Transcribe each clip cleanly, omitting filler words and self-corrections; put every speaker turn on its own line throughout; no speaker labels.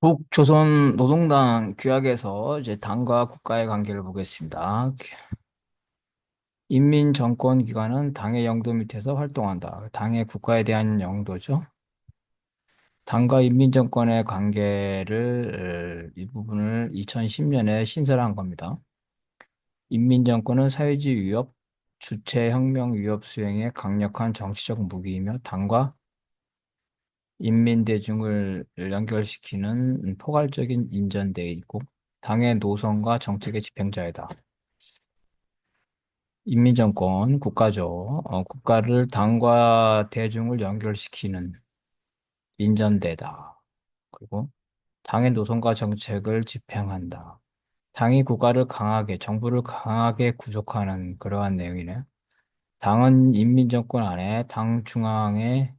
북조선 노동당 규약에서 이제 당과 국가의 관계를 보겠습니다. 인민정권기관은 당의 영도 밑에서 활동한다. 당의 국가에 대한 영도죠. 당과 인민정권의 관계를 이 부분을 2010년에 신설한 겁니다. 인민정권은 사회주의 위협, 주체혁명 위협 수행의 강력한 정치적 무기이며 당과 인민대중을 연결시키는 포괄적인 인전대이고 당의 노선과 정책의 집행자이다. 인민정권, 국가죠. 국가를 당과 대중을 연결시키는 인전대다. 그리고 당의 노선과 정책을 집행한다. 당이 국가를 강하게, 정부를 강하게 구속하는 그러한 내용이네. 당은 인민정권 안에 당 중앙의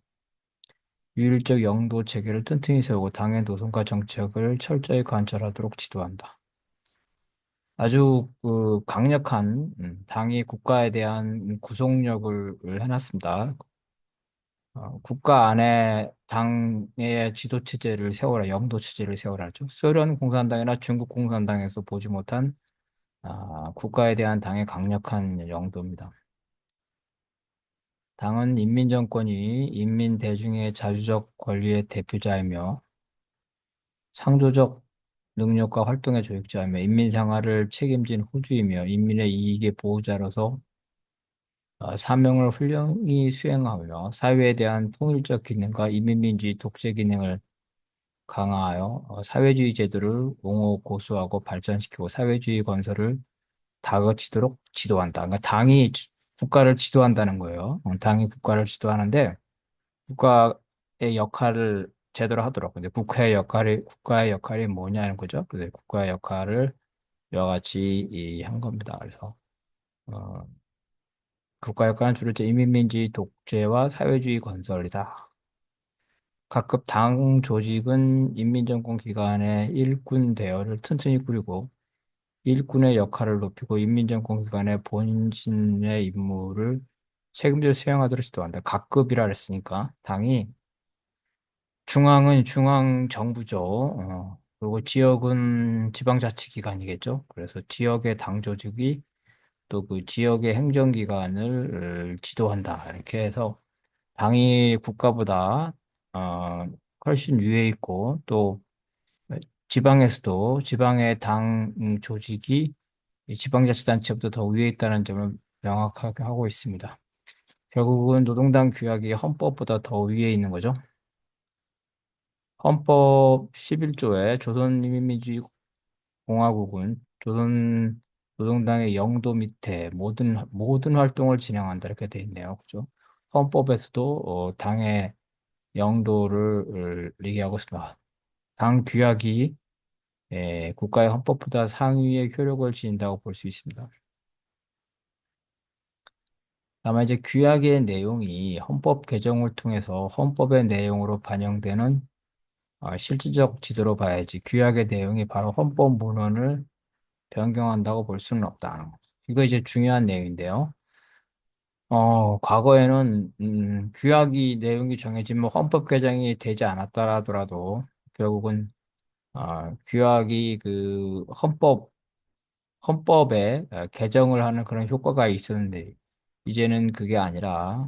유일적 영도 체계를 튼튼히 세우고 당의 노선과 정책을 철저히 관철하도록 지도한다. 아주 그 강력한 당이 국가에 대한 구속력을 해놨습니다. 국가 안에 당의 지도 체제를 세워라, 영도 체제를 세워라죠. 소련 공산당이나 중국 공산당에서 보지 못한 국가에 대한 당의 강력한 영도입니다. 당은 인민정권이 인민 대중의 자주적 권리의 대표자이며 창조적 능력과 활동의 조력자이며 인민 생활을 책임진 호주이며 인민의 이익의 보호자로서 사명을 훌륭히 수행하며 사회에 대한 통일적 기능과 이민민주의 독재 기능을 강화하여 사회주의 제도를 옹호 고수하고 발전시키고 사회주의 건설을 다그치도록 지도한다. 그러니까 당이 국가를 지도한다는 거예요. 당이 국가를 지도하는데 국가의 역할을 제대로 하도록. 근데 국가의 역할이 뭐냐는 거죠. 그래서 국가의 역할을 이와 같이 한 겁니다. 그래서 어, 국가 역할은 주로 이제 인민민주의 독재와 사회주의 건설이다. 각급 당 조직은 인민정권 기관의 일꾼 대여를 튼튼히 꾸리고 일꾼의 역할을 높이고 인민정권 기관의 본신의 임무를 책임져 수행하도록 지도한다. 각급이라 그랬으니까 당이 중앙은 중앙 정부죠. 그리고 지역은 지방자치기관이겠죠. 그래서 지역의 당 조직이 또 그 지역의 행정기관을 지도한다. 이렇게 해서 당이 국가보다 어, 훨씬 위에 있고 또 지방에서도 지방의 당 조직이 이 지방자치단체보다 더 위에 있다는 점을 명확하게 하고 있습니다. 결국은 노동당 규약이 헌법보다 더 위에 있는 거죠. 헌법 11조에 조선인민민주공화국은 조선 노동당의 영도 밑에 모든 활동을 진행한다 이렇게 돼 있네요. 그죠? 헌법에서도 당의 영도를 얘기하고 있습니다. 당 규약이 국가의 헌법보다 상위의 효력을 지닌다고 볼 수 있습니다. 다만 이제 규약의 내용이 헌법 개정을 통해서 헌법의 내용으로 반영되는 실질적 지도로 봐야지 규약의 내용이 바로 헌법 문헌을 변경한다고 볼 수는 없다. 이거 이제 중요한 내용인데요. 과거에는 규약이 내용이 정해진 뭐 헌법 개정이 되지 않았다 하더라도 결국은 규약이 그 헌법에 개정을 하는 그런 효과가 있었는데 이제는 그게 아니라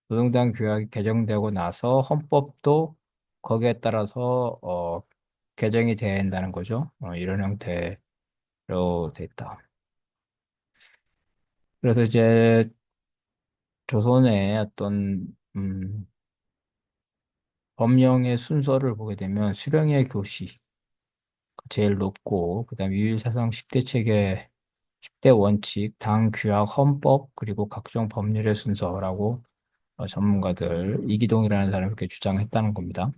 노동당 규약이 개정되고 나서 헌법도 거기에 따라서 개정이 된다는 거죠. 이런 형태로 됐다. 그래서 이제 조선의 어떤 법령의 순서를 보게 되면 수령의 교시 제일 높고 그다음 유일사상 10대 체계 10대 원칙, 당 규약, 헌법 그리고 각종 법률의 순서라고 전문가들 이기동이라는 사람이 그렇게 주장했다는 겁니다.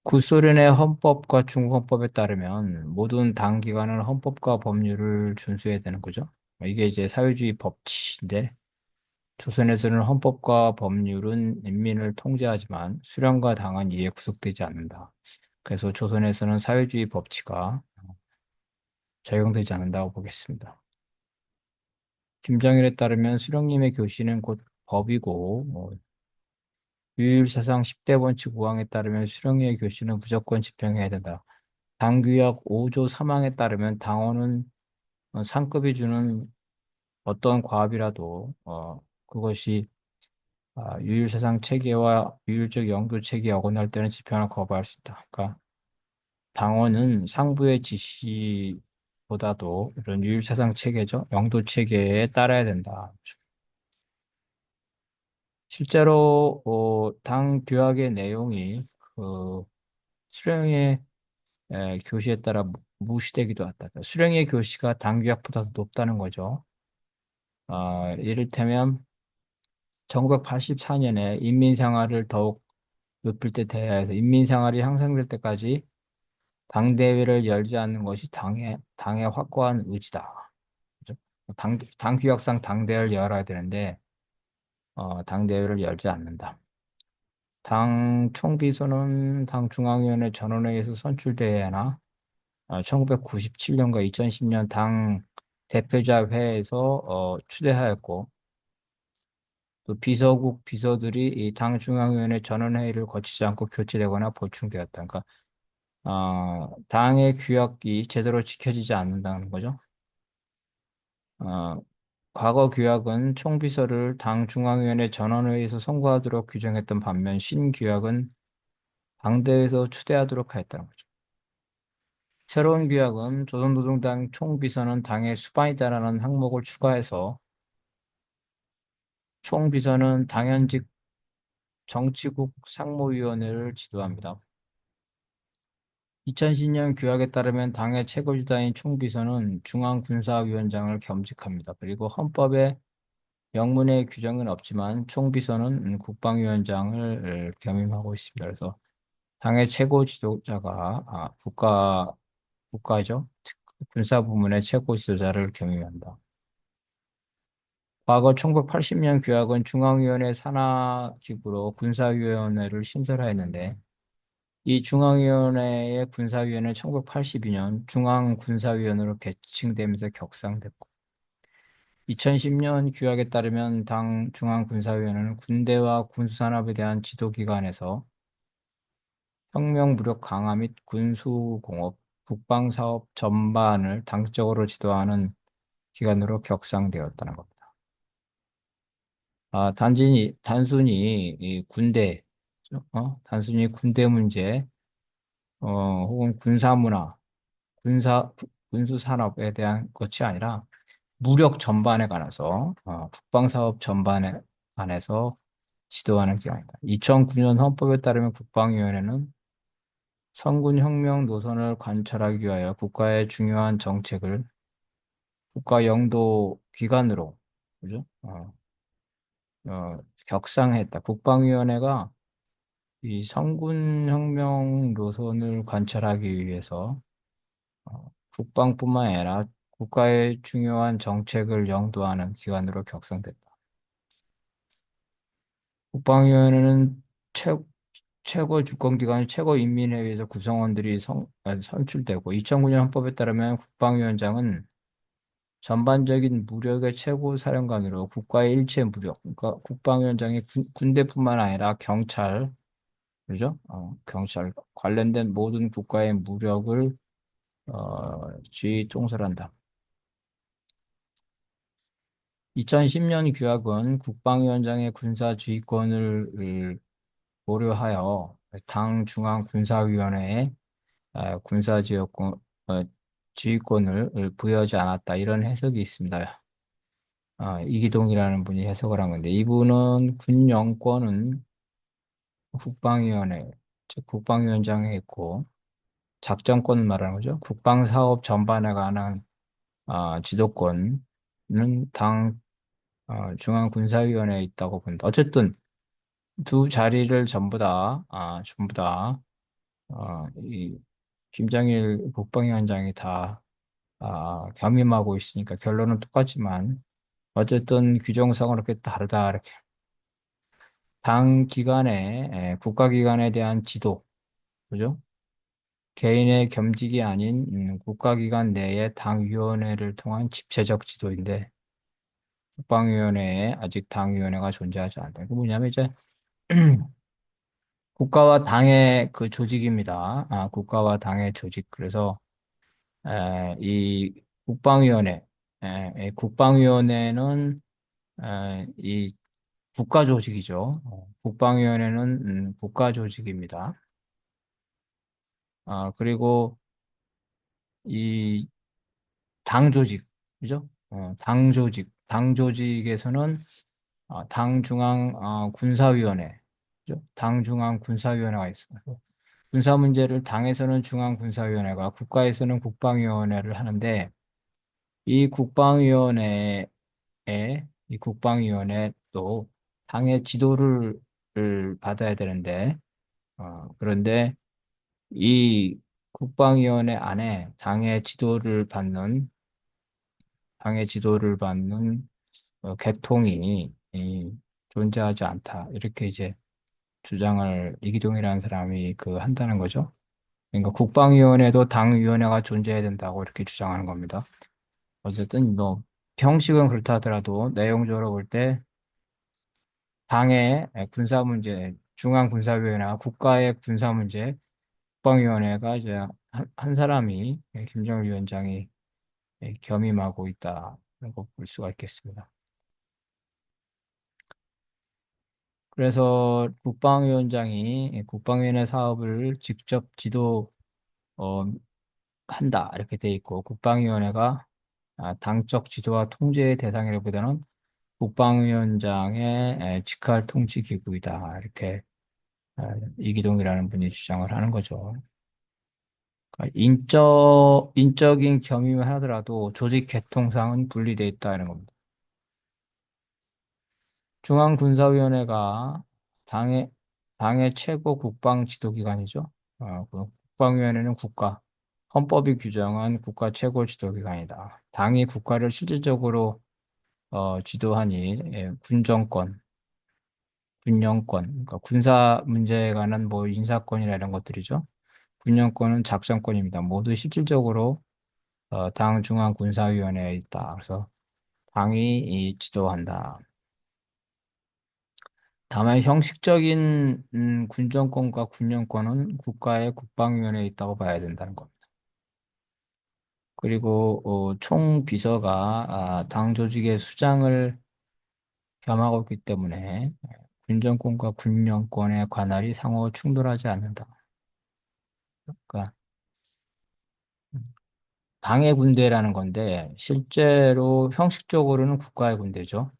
구소련의 헌법과 중국 헌법에 따르면 모든 당 기관은 헌법과 법률을 준수해야 되는 거죠. 이게 이제 사회주의 법치인데 조선에서는 헌법과 법률은 인민을 통제하지만 수령과 당은 이에 구속되지 않는다. 그래서 조선에서는 사회주의 법치가 적용되지 않는다고 보겠습니다. 김정일에 따르면 수령님의 교시는 곧 법이고 유율사상 10대 원칙 5항에 따르면 수령의 교시는 무조건 집행해야 된다. 당규약 5조 3항에 따르면 당원은 상급이 주는 어떤 과업이라도 그것이 유율사상 체계와 유율적 영도 체계에 어긋날 때는 집행을 거부할 수 있다. 그러니까 당원은 상부의 지시보다도 이런 유율사상 체계죠. 영도 체계에 따라야 된다. 실제로 당 규약의 내용이 그 수령의 교시에 따라 무시되기도 한다. 수령의 교시가 당 규약보다 더 높다는 거죠. 이를테면 1984년에 인민생활을 더욱 높일 때 대하여서 인민생활이 향상될 때까지 당대회를 열지 않는 것이 당의 확고한 의지다. 그죠? 당 규약상 당대회를 열어야 되는데 당대회를 열지 않는다. 당 총비서는 당 중앙위원회 전원회의에서 선출대회나 1997년과 2010년 당 대표자 회에서 추대하였고 또 비서국 비서들이 이 당 중앙위원회 전원회의를 거치지 않고 교체되거나 보충되었다. 그러니까 당의 규약이 제대로 지켜지지 않는다는 거죠. 어, 과거 규약은 총비서를 당 중앙위원회 전원회의에서 선거하도록 규정했던 반면 신규약은 당대회에서 추대하도록 하였다는 거죠. 새로운 규약은 조선노동당 총비서는 당의 수반이다라는 항목을 추가해서 총비서는 당연직 정치국 상무위원회를 지도합니다. 2010년 규약에 따르면 당의 최고지도인 총비서는 중앙군사위원장을 겸직합니다. 그리고 헌법에 명문의 규정은 없지만 총비서는 국방위원장을 겸임하고 있습니다. 그래서 당의 최고 지도자가 국가죠. 군사부문의 최고 지도자를 겸임한다. 과거 1980년 규약은 중앙위원회 산하기구로 군사위원회를 신설하였는데 이 중앙위원회의 군사위원회는 1982년 중앙군사위원회로 개칭되면서 격상됐고 2010년 규약에 따르면 당 중앙군사위원회는 군대와 군수산업에 대한 지도기관에서 혁명 무력 강화 및 군수공업, 국방사업 전반을 당적으로 지도하는 기관으로 격상되었다는 겁니다. 단순히 이 군대, 단순히 군대 문제, 혹은 군사 문화, 군수 산업에 대한 것이 아니라 무력 전반에 관해서, 국방사업 전반에 관해서 지도하는 기관이다. 2009년 헌법에 따르면 국방위원회는 선군혁명 노선을 관철하기 위하여 국가의 중요한 정책을 국가 영도 기관으로, 그죠? 격상했다. 국방위원회가 이 선군혁명 노선을 관철하기 위해서 국방뿐만 아니라 국가의 중요한 정책을 영도하는 기관으로 격상됐다. 국방위원회는 최고 주권기관 최고인민회의에서 구성원들이 선출되고 2009년 헌법에 따르면 국방위원장은 전반적인 무력의 최고 사령관으로 국가의 일체 무력, 그러니까 국방위원장이 군대뿐만 아니라 경찰, 그죠? 경찰 관련된 모든 국가의 무력을 지휘 통솔한다. 2010년 규약은 국방위원장의 군사지휘권을 고려하여 당 중앙군사위원회에 군사지휘권, 지휘권을 부여하지 않았다. 이런 해석이 있습니다. 이기동이라는 분이 해석을 한 건데, 이분은 군 영권은 국방위원회, 즉 국방위원장에 있고, 작전권을 말하는 거죠. 국방사업 전반에 관한 지도권은 당 중앙군사위원회에 있다고 본다. 어쨌든 두 자리를 이 김정일 국방위원장이 다 겸임하고 있으니까 결론은 똑같지만 어쨌든 규정상으로 그렇게 다르다 이렇게 당 기관의 국가기관에 대한 지도 그죠? 개인의 겸직이 아닌 국가기관 내의 당위원회를 통한 집체적 지도인데 국방위원회에 아직 당위원회가 존재하지 않다. 그 뭐냐면 이제 국가와 당의 그 조직입니다. 국가와 당의 조직. 그래서 이 국방위원회, 이 국방위원회는 이 국가 조직이죠. 국방위원회는 국가 조직입니다. 그리고 이 당 조직, 그죠? 당 조직에서는 당 중앙 군사위원회, 그죠? 당 중앙 군사위원회가 있어요. 군사 문제를 당에서는 중앙 군사위원회가, 국가에서는 국방위원회를 하는데, 이 국방위원회에 이 국방위원회도 당의 지도를 받아야 되는데, 그런데 이 국방위원회 안에 당의 지도를 받는 계통이 존재하지 않다. 이렇게 이제 주장을 이기동이라는 사람이 한다는 거죠. 그러니까 국방위원회도 당위원회가 존재해야 된다고 이렇게 주장하는 겁니다. 어쨌든 뭐 형식은 그렇다 하더라도 내용적으로 볼 때 당의 군사 문제, 중앙군사위원회와 국가의 군사 문제, 국방위원회가 이제 한 사람이 김정일 위원장이 겸임하고 있다고 볼 수가 있겠습니다. 그래서 국방위원장이 국방위원회 사업을 직접 어, 한다 이렇게 돼 있고 국방위원회가 당적 지도와 통제의 대상이라기보다는 국방위원장의 직할 통치 기구이다 이렇게 이기동이라는 분이 주장을 하는 거죠. 그러니까 인적인 겸임을 하더라도 조직 계통상은 분리돼 있다는 겁니다. 중앙군사위원회가 당의, 당의 최고 국방 지도기관이죠. 그 국방위원회는 헌법이 규정한 국가 최고 지도기관이다. 당이 국가를 실질적으로 지도하니 군정권, 그러니까 군사 문제에 관한 뭐 인사권이나 이런 것들이죠. 군정권은 작전권입니다. 모두 실질적으로 당 중앙군사위원회에 있다. 그래서 당이 지도한다. 다만 형식적인 군정권과 군령권은 국가의 국방위원회에 있다고 봐야 된다는 겁니다. 그리고 총비서가 당 조직의 수장을 겸하고 있기 때문에 군정권과 군령권의 관할이 상호 충돌하지 않는다. 그러니까 당의 군대라는 건데 실제로 형식적으로는 국가의 군대죠.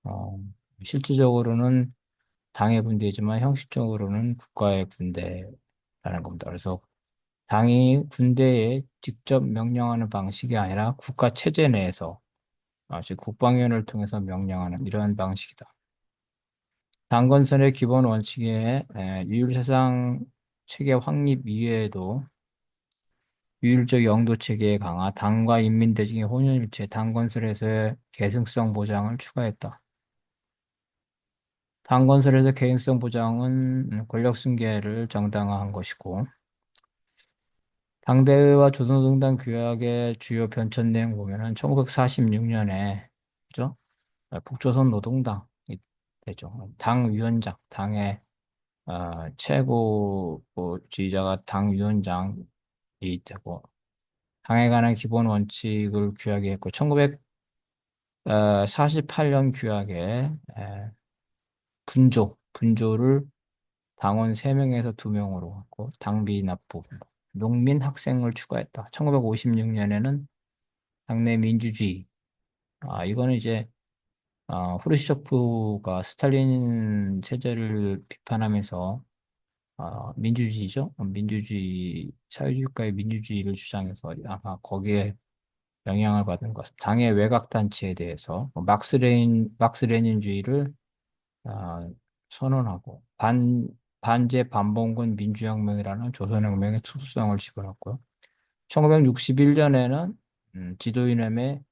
어, 실질적으로는 당의 군대지만 형식적으로는 국가의 군대라는 겁니다. 그래서 당이 군대에 직접 명령하는 방식이 아니라 국가 체제 내에서 즉 국방위원회를 통해서 명령하는 이러한 방식이다. 당건설의 기본 원칙에 유율사상 체계 확립 이외에도 유율적 영도 체계의 강화, 당과 인민 대중의 혼연일체, 당건설에서의 계승성 보장을 추가했다. 당건설에서 계승성 보장은 권력 승계를 정당화한 것이고, 당대회와 조선노동당 규약의 주요 변천 내용 보면은 1946년에 그죠? 북조선 노동당이 되죠. 당 위원장, 당의 최고 지휘자가 당 위원장이 되고 당에 관한 기본 원칙을 규약에 했고 1948년 규약에 분조를 당원 3명에서 2명으로 하고 당비 납부, 농민 학생을 추가했다. 1956년에는 당내 민주주의. 이거는 이제 후르시초프가 스탈린 체제를 비판하면서 민주주의죠. 사회주의 국가의 민주주의를 주장해서 아마 거기에 영향을 받은 것 같습니다. 당의 외곽 단체에 대해서 막스 레닌주의를 아, 선언하고 반제 반봉군 민주혁명이라는 조선혁명의 특수성을 집어넣고요. 1961년에는 지도이념의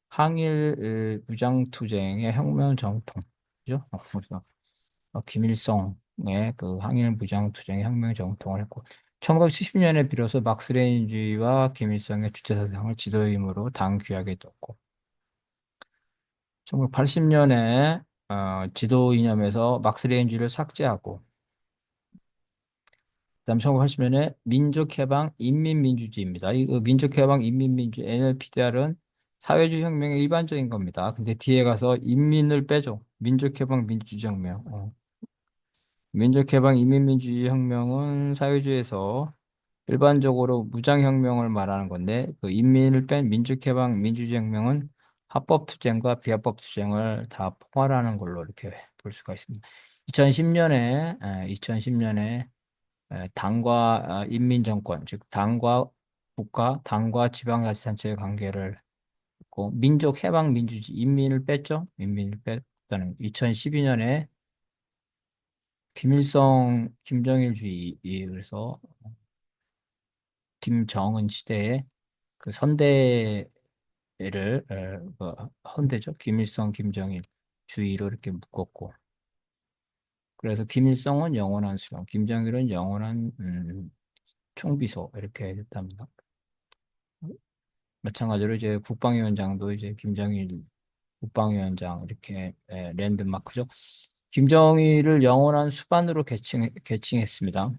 항일 무장투쟁의 혁명 정통이죠. 그래서 김일성의 그 항일 무장투쟁의 혁명 정통을 했고 1970년에 비로소 막스레닌주의와 김일성의 주체사상을 지도임으로 당 규약에 넣었고 1980년에 지도 이념에서 막스레인주의를 삭제하고 그다음 1980년에 민족해방 인민민주주의입니다. 이 민족해방 인민민주 NLPDR은 사회주의 혁명의 일반적인 겁니다. 근데 뒤에 가서 인민을 빼죠. 민족해방 민주주의 혁명. 민족해방 인민민주주의 혁명은 사회주의에서 일반적으로 무장혁명을 말하는 건데 그 인민을 뺀 민족해방 민주주의혁명은 합법투쟁과 비합법투쟁을 다 포괄하는 걸로 이렇게 볼 수가 있습니다. 2010년에 당과 인민정권, 즉 당과 국가, 당과 지방자치단체의 관계를 했고 민족해방민주주의, 인민을 뺐죠. 인민을 뺐다는 2012년에 김일성, 김정일주의, 그래서 김정은 시대에 그 선대를 헌대죠. 김일성, 김정일 주의로 이렇게 묶었고, 그래서 김일성은 영원한 수령, 김정일은 영원한 총비서 이렇게 됐답니다. 마찬가지로 이제 국방위원장도 이제 김정일 국방위원장 이렇게 랜드마크죠. 김정일을 영원한 수반으로 계칭했습니다.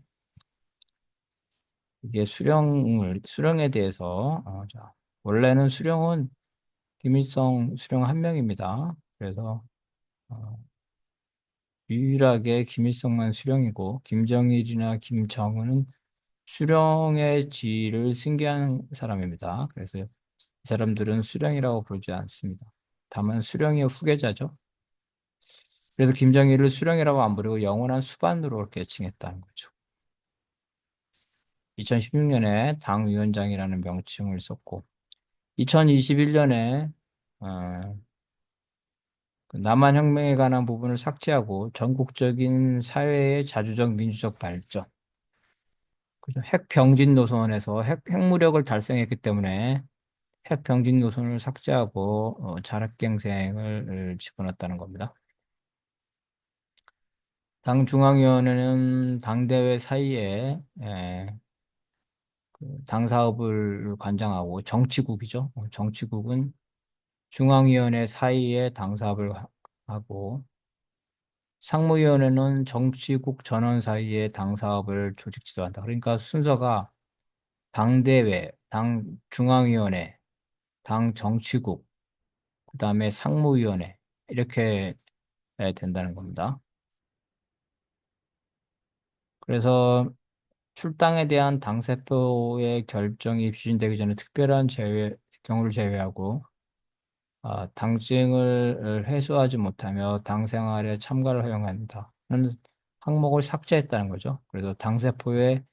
이게 수령에 대해서 자, 원래는 수령은 김일성 수령 한 명입니다. 그래서 어, 유일하게 김일성만 수령이고 김정일이나 김정은은 수령의 지위를 승계한 사람입니다. 그래서 이 사람들은 수령이라고 부르지 않습니다. 다만 수령의 후계자죠. 그래서 김정일을 수령이라고 안 부르고 영원한 수반으로 이렇게 칭했다는 거죠. 2016년에 당위원장이라는 명칭을 썼고 2021년에 남한혁명에 관한 부분을 삭제하고 전국적인 사회의 자주적 민주적 발전, 그죠? 핵병진 노선에서 핵무력을 달성했기 때문에 핵병진 노선을 삭제하고 자력갱생을 집어넣었다는 겁니다. 당 중앙위원회는 당대회 사이에 당 사업을 관장하고 정치국이죠. 정치국은 중앙위원회 사이에 당 사업을 하고 상무위원회는 정치국 전원 사이에 당 사업을 조직 지도한다. 그러니까 순서가 당대회, 당 중앙위원회, 당 정치국, 그다음에 상무위원회 이렇게 된다는 겁니다. 그래서 출당에 대한 당세포의 결정이 추진되기 전에 특별한 경우를 제외하고 당증을 회수하지 못하며 당 생활에 참가를 허용한다. 는 항목을 삭제했다는 거죠. 그래서 당세포의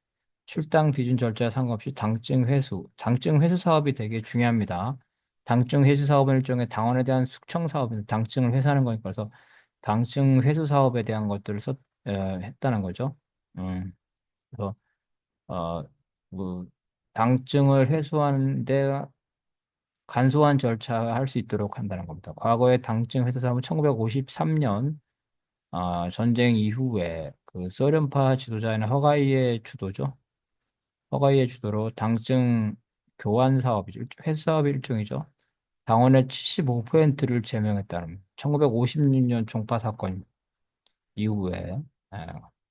출당 비준 절차에 상관없이 당증 회수 사업이 되게 중요합니다. 당증 회수 사업은 일종의 당원에 대한 숙청 사업인데 당증을 회수하는 거니까 그래서 당증 회수 사업에 대한 것들을 했다는 거죠. 그래서 어, 뭐 당증을 회수하는데 간소한 절차할 수 있도록 한다는 겁니다. 과거에 당증 회수 사업은 1953년 전쟁 이후에 그 소련파 지도자인 허가이의 주도죠. 허가이의 주도로 당증 교환 사업이죠. 회수 사업의 일종이죠. 당원의 75%를 제명했다는 1956년 종파 사건 이후에 에,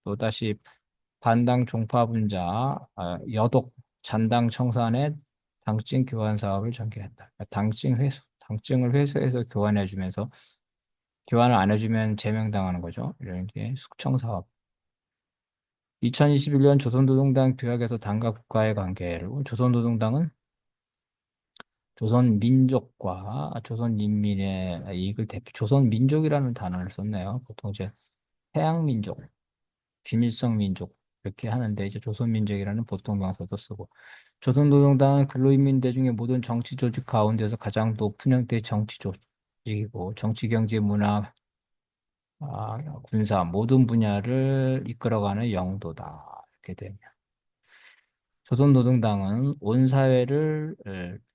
또다시 반당 종파 분자 여독 잔당 청산의 당증 교환 사업을 전개했다. 그러니까 당증을 회수해서 교환해주면서 교환을 안 해주면 제명당하는 거죠. 이런 게 숙청 사업. 2021년 조선노동당 규약에서 당과 국가의 관계를 조선노동당은 조선민족과 조선인민의 이익을 조선민족이라는 단어를 썼네요. 보통 이제 해양민족, 김일성민족 이렇게 하는데 이제 조선민족이라는 보통 명사도 쓰고 조선노동당은 근로인민대 중에 모든 정치 조직 가운데서 가장 높은 형태의 정치 조직이고 정치, 경제, 문화, 군사 모든 분야를 이끌어가는 영도다. 이렇게 됩니다. 조선노동당은 온 사회를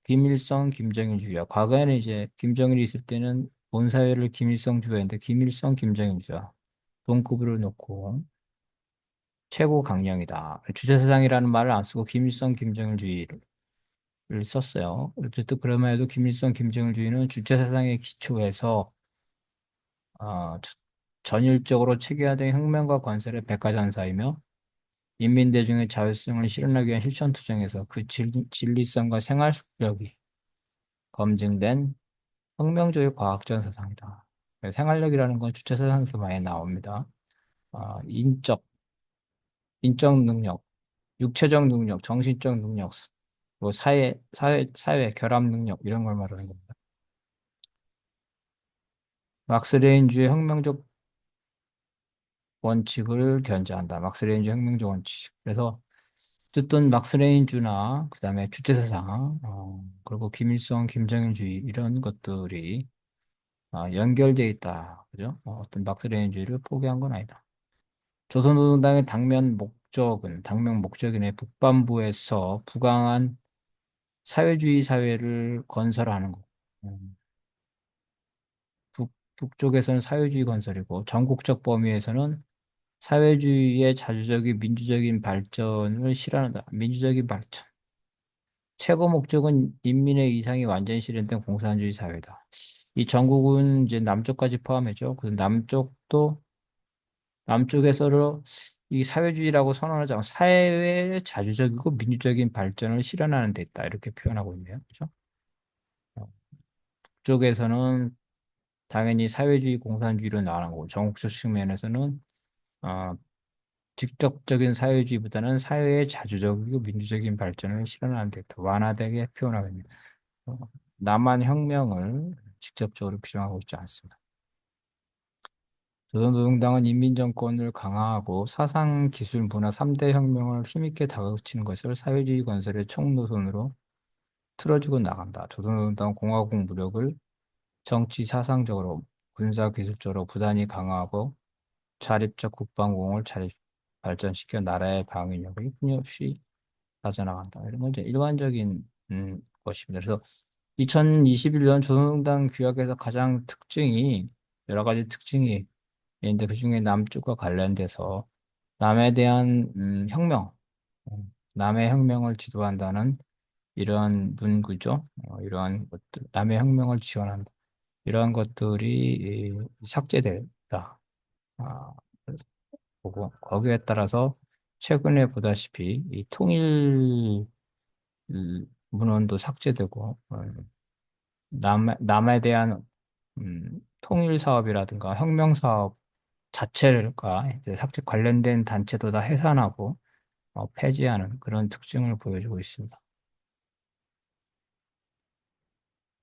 김일성, 김정일 주의야. 과거에는 이제 김정일이 있을 때는 온 사회를 김일성 주의였는데 김일성, 김정일 주의야. 동급으로 놓고 최고 강령이다. 주체사상이라는 말을 안 쓰고 김일성, 김정일 주의를 썼어요. 어쨌든 그러면 해도 김일성, 김정일 주의는 주체사상의 기초에서 어, 전일적으로 체계화된 혁명과 건설의 백과전사이며 인민대중의 자율성을 실현하기 위한 실천 투쟁에서 그 진리성과 생활 속력이 검증된 혁명적인 과학적 사상이다. 생활력이라는 건 주체사상에서 많이 나옵니다. 인적 능력, 육체적 능력, 정신적 능력, 뭐 사회 결합 능력 이런 걸 말하는 겁니다. 막스레인주의 혁명적 원칙을 견지한다. 막스레인주 혁명적 원칙. 그래서 어쨌든 막스레인주나 그다음에 주체사상, 그리고 김일성, 김정일주의 이런 것들이 연결돼 있다. 그죠? 어떤 막스레인주의를 포기한 건 아니다. 조선노동당의 당면 목적은 북반부에서 부강한 사회주의 사회를 건설하는 거. 음, 북쪽에서는 사회주의 건설이고 전국적 범위에서는 사회주의의 자주적인 민주적인 발전을 실현한다. 민주적인 발전. 최고 목적은 인민의 이상이 완전히 실현된 공산주의 사회다. 이 전국은 이제 남쪽까지 포함해죠. 그 남쪽에서도 이 사회주의라고 선언하지 않고 사회의 자주적이고 민주적인 발전을 실현하는 데 있다. 이렇게 표현하고 있네요. 그죠? 북쪽에서는 당연히 사회주의 공산주의로 나가는 거고 전국적 측면에서는 어, 직접적인 사회주의보다는 사회의 자주적이고 민주적인 발전을 실현하는 데 더 완화되게 표현하고 있습니다. 어, 남한 혁명을 직접적으로 규정하고 있지 않습니다. 조선노동당은 인민정권을 강화하고 사상, 기술, 문화 3대 혁명을 힘있게 다그치는 것을 사회주의 건설의 총노선으로 틀어주고 나간다. 조선노동당은 공화국 무력을 정치, 사상적으로, 군사, 기술적으로 부단히 강화하고 자립적 국방공을 발전시켜 나라의 방위력을 끊임없이 다져나간다. 이런 건 이제 일반적인 것입니다. 그래서 2021년 조선노동당 규약에서 가장 특징이 여러 가지 특징이 있는데 그중에 남쪽과 관련돼서 남에 대한 혁명, 남의 혁명을 지도한다는 이러한 문구죠. 이러한 것들, 남의 혁명을 지원한다. 이러한 것들이 삭제됐다. 아, 보고 거기에 따라서 최근에 보다시피 이 통일 문헌도 삭제되고 남에 대한 통일 사업이라든가 혁명 사업 자체가 이제 삭제 관련된 단체도 다 해산하고 폐지하는 그런 특징을 보여주고 있습니다.